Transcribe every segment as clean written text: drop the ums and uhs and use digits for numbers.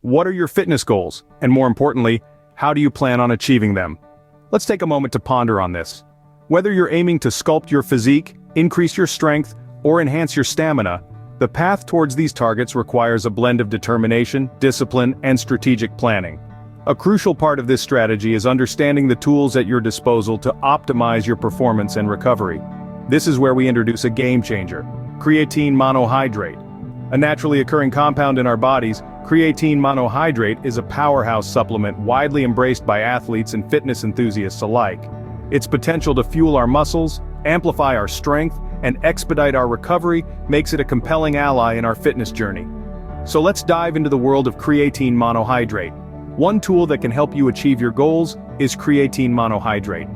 What are your fitness goals? And more importantly, how do you plan on achieving them? Let's take a moment to ponder on this. Whether you're aiming to sculpt your physique, increase your strength, or enhance your stamina, the path towards these targets requires a blend of determination, discipline, and strategic planning. A crucial part of this strategy is understanding the tools at your disposal to optimize your performance and recovery. This is where we introduce a game changer: creatine monohydrate. A naturally occurring compound in our bodies, creatine monohydrate is a powerhouse supplement widely embraced by athletes and fitness enthusiasts alike. Its potential to fuel our muscles, amplify our strength, and expedite our recovery makes it a compelling ally in our fitness journey. So let's dive into the world of creatine monohydrate. One tool that can help you achieve your goals is creatine monohydrate.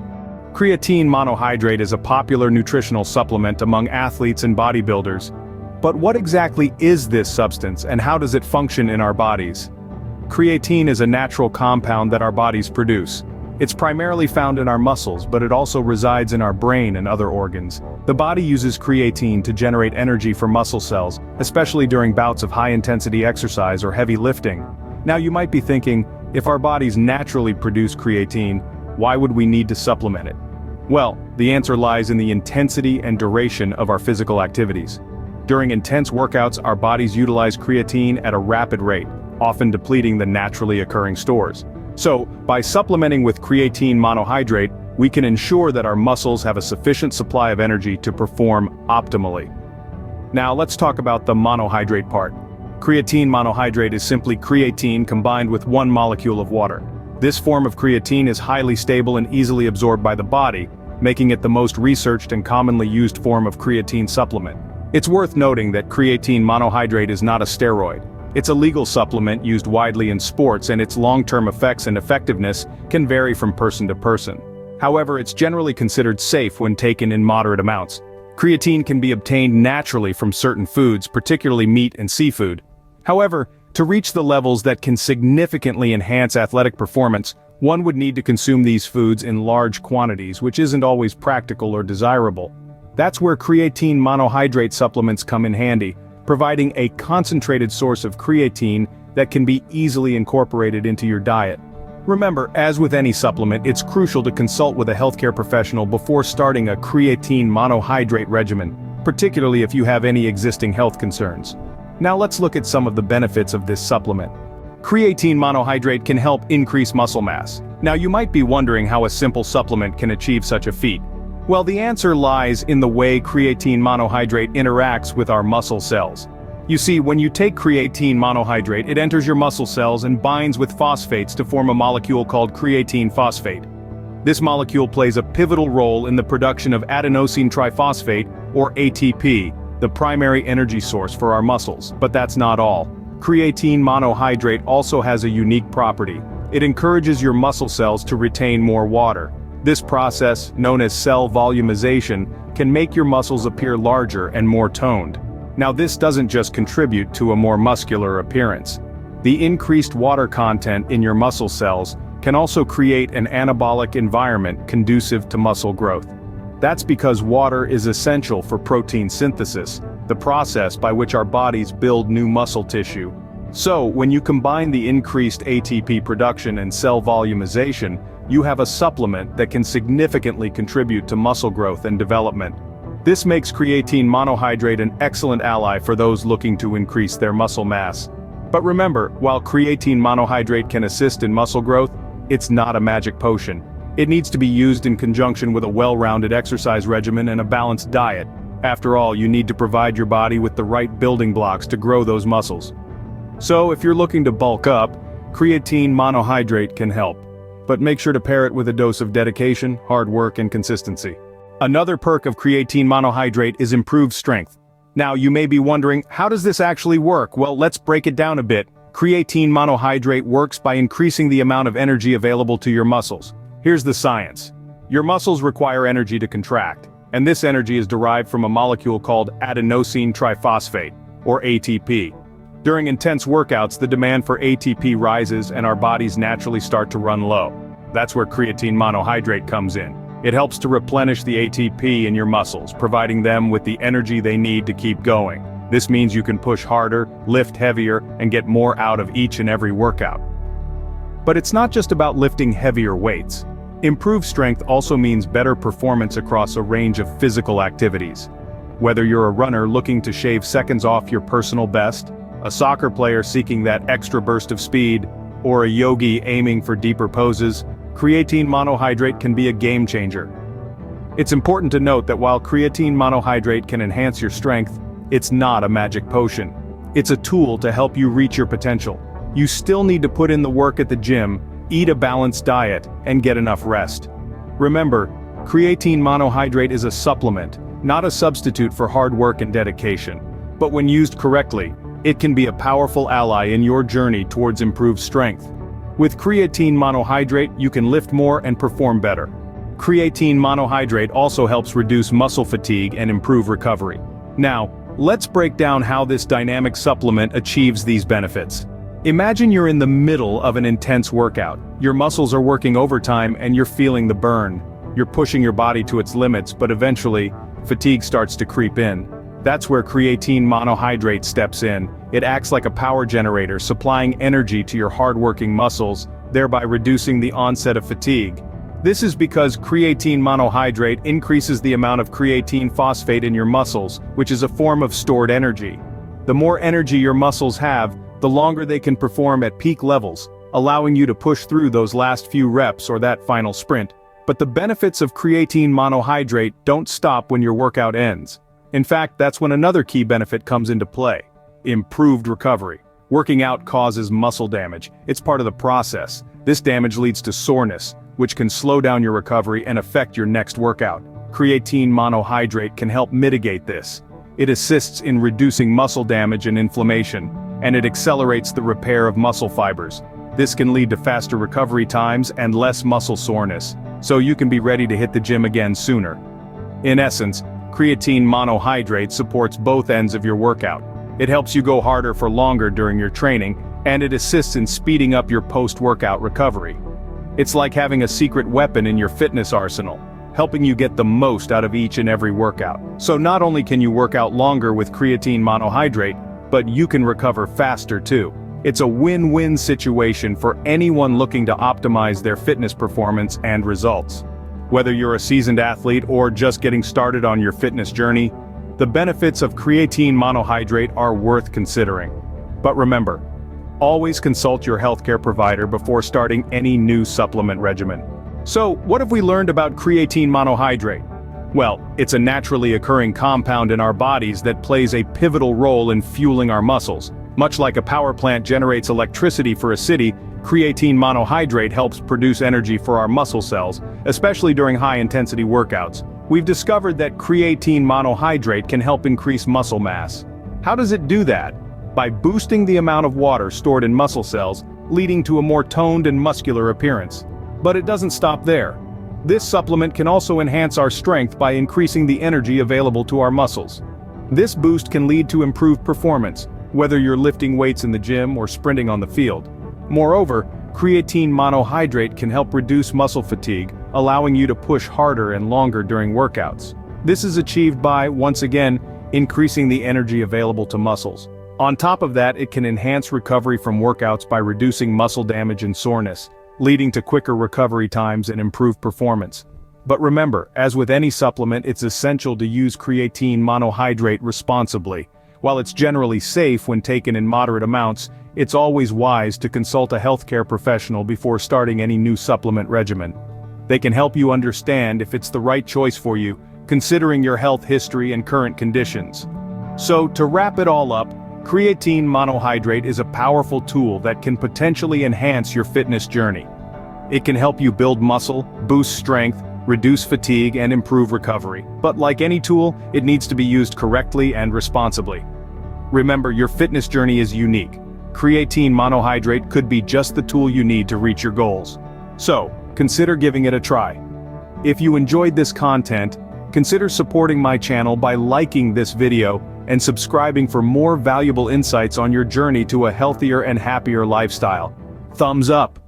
Creatine monohydrate is a popular nutritional supplement among athletes and bodybuilders. But what exactly is this substance and how does it function in our bodies? Creatine is a natural compound that our bodies produce. It's primarily found in our muscles, but it also resides in our brain and other organs. The body uses creatine to generate energy for muscle cells, especially during bouts of high-intensity exercise or heavy lifting. Now you might be thinking, if our bodies naturally produce creatine, why would we need to supplement it? Well, the answer lies in the intensity and duration of our physical activities. During intense workouts, our bodies utilize creatine at a rapid rate, often depleting the naturally occurring stores. So, by supplementing with creatine monohydrate, we can ensure that our muscles have a sufficient supply of energy to perform optimally. Now let's talk about the monohydrate part. Creatine monohydrate is simply creatine combined with one molecule of water. This form of creatine is highly stable and easily absorbed by the body, making it the most researched and commonly used form of creatine supplement. It's worth noting that creatine monohydrate is not a steroid. It's a legal supplement used widely in sports, and its long-term effects and effectiveness can vary from person to person. However, it's generally considered safe when taken in moderate amounts. Creatine can be obtained naturally from certain foods, particularly meat and seafood. However, to reach the levels that can significantly enhance athletic performance, one would need to consume these foods in large quantities, which isn't always practical or desirable. That's where creatine monohydrate supplements come in handy, providing a concentrated source of creatine that can be easily incorporated into your diet. Remember, as with any supplement, it's crucial to consult with a healthcare professional before starting a creatine monohydrate regimen, particularly if you have any existing health concerns. Now let's look at some of the benefits of this supplement. Creatine monohydrate can help increase muscle mass. Now you might be wondering how a simple supplement can achieve such a feat. Well, the answer lies in the way creatine monohydrate interacts with our muscle cells. You see, when you take creatine monohydrate, it enters your muscle cells and binds with phosphates to form a molecule called creatine phosphate. This molecule plays a pivotal role in the production of adenosine triphosphate, or ATP, the primary energy source for our muscles. But that's not all. Creatine monohydrate also has a unique property. It encourages your muscle cells to retain more water. This process, known as cell volumization, can make your muscles appear larger and more toned. Now this doesn't just contribute to a more muscular appearance. The increased water content in your muscle cells can also create an anabolic environment conducive to muscle growth. That's because water is essential for protein synthesis, the process by which our bodies build new muscle tissue. So, when you combine the increased ATP production and cell volumization, you have a supplement that can significantly contribute to muscle growth and development. This makes creatine monohydrate an excellent ally for those looking to increase their muscle mass. But remember, while creatine monohydrate can assist in muscle growth, it's not a magic potion. It needs to be used in conjunction with a well-rounded exercise regimen and a balanced diet. After all, you need to provide your body with the right building blocks to grow those muscles. So if you're looking to bulk up, creatine monohydrate can help. But make sure to pair it with a dose of dedication, hard work, and consistency. Another perk of creatine monohydrate is improved strength. Now you may be wondering, how does this actually work? Well, let's break it down a bit. Creatine monohydrate works by increasing the amount of energy available to your muscles. Here's the science. Your muscles require energy to contract, and this energy is derived from a molecule called adenosine triphosphate, or ATP. During intense workouts, the demand for ATP rises and our bodies naturally start to run low. That's where creatine monohydrate comes in. It helps to replenish the ATP in your muscles, providing them with the energy they need to keep going. This means you can push harder, lift heavier, and get more out of each and every workout. But it's not just about lifting heavier weights. Improved strength also means better performance across a range of physical activities. Whether you're a runner looking to shave seconds off your personal best, a soccer player seeking that extra burst of speed, or a yogi aiming for deeper poses, creatine monohydrate can be a game changer. It's important to note that while creatine monohydrate can enhance your strength, it's not a magic potion. It's a tool to help you reach your potential. You still need to put in the work at the gym, eat a balanced diet, and get enough rest. Remember, creatine monohydrate is a supplement, not a substitute for hard work and dedication. But when used correctly, it can be a powerful ally in your journey towards improved strength. With creatine monohydrate, you can lift more and perform better. Creatine monohydrate also helps reduce muscle fatigue and improve recovery. Now, let's break down how this dynamic supplement achieves these benefits. Imagine you're in the middle of an intense workout. Your muscles are working overtime and you're feeling the burn. You're pushing your body to its limits, but eventually, fatigue starts to creep in. That's where creatine monohydrate steps in. It acts like a power generator, supplying energy to your hard-working muscles, thereby reducing the onset of fatigue. This is because creatine monohydrate increases the amount of creatine phosphate in your muscles, which is a form of stored energy. The more energy your muscles have, the longer they can perform at peak levels, allowing you to push through those last few reps or that final sprint. But the benefits of creatine monohydrate don't stop when your workout ends. In fact, that's when another key benefit comes into play: improved recovery. Working out causes muscle damage. It's part of the process. This damage leads to soreness, which can slow down your recovery and affect your next workout. Creatine monohydrate can help mitigate this. It assists in reducing muscle damage and inflammation, and it accelerates the repair of muscle fibers. This can lead to faster recovery times and less muscle soreness, so you can be ready to hit the gym again sooner. In essence, creatine monohydrate supports both ends of your workout. It helps you go harder for longer during your training, and it assists in speeding up your post-workout recovery. It's like having a secret weapon in your fitness arsenal, helping you get the most out of each and every workout. So not only can you work out longer with creatine monohydrate, but you can recover faster too. It's a win-win situation for anyone looking to optimize their fitness performance and results. Whether you're a seasoned athlete or just getting started on your fitness journey, the benefits of creatine monohydrate are worth considering. But remember, always consult your healthcare provider before starting any new supplement regimen. So, what have we learned about creatine monohydrate? Well, it's a naturally occurring compound in our bodies that plays a pivotal role in fueling our muscles. Much like a power plant generates electricity for a city, creatine monohydrate helps produce energy for our muscle cells, especially during high-intensity workouts. We've discovered that creatine monohydrate can help increase muscle mass. How does it do that? By boosting the amount of water stored in muscle cells, leading to a more toned and muscular appearance. But it doesn't stop there. This supplement can also enhance our strength by increasing the energy available to our muscles. This boost can lead to improved performance, whether you're lifting weights in the gym or sprinting on the field. Moreover, creatine monohydrate can help reduce muscle fatigue, allowing you to push harder and longer during workouts. This is achieved by, once again, increasing the energy available to muscles. On top of that, it can enhance recovery from workouts by reducing muscle damage and soreness, leading to quicker recovery times and improved performance. But remember, as with any supplement, it's essential to use creatine monohydrate responsibly. While it's generally safe when taken in moderate amounts, it's always wise to consult a healthcare professional before starting any new supplement regimen. They can help you understand if it's the right choice for you, considering your health history and current conditions. So, to wrap it all up, creatine monohydrate is a powerful tool that can potentially enhance your fitness journey. It can help you build muscle, boost strength, reduce fatigue, and improve recovery. But like any tool, it needs to be used correctly and responsibly. Remember, your fitness journey is unique. Creatine monohydrate could be just the tool you need to reach your goals. So, consider giving it a try. If you enjoyed this content, consider supporting my channel by liking this video and subscribing for more valuable insights on your journey to a healthier and happier lifestyle. Thumbs up!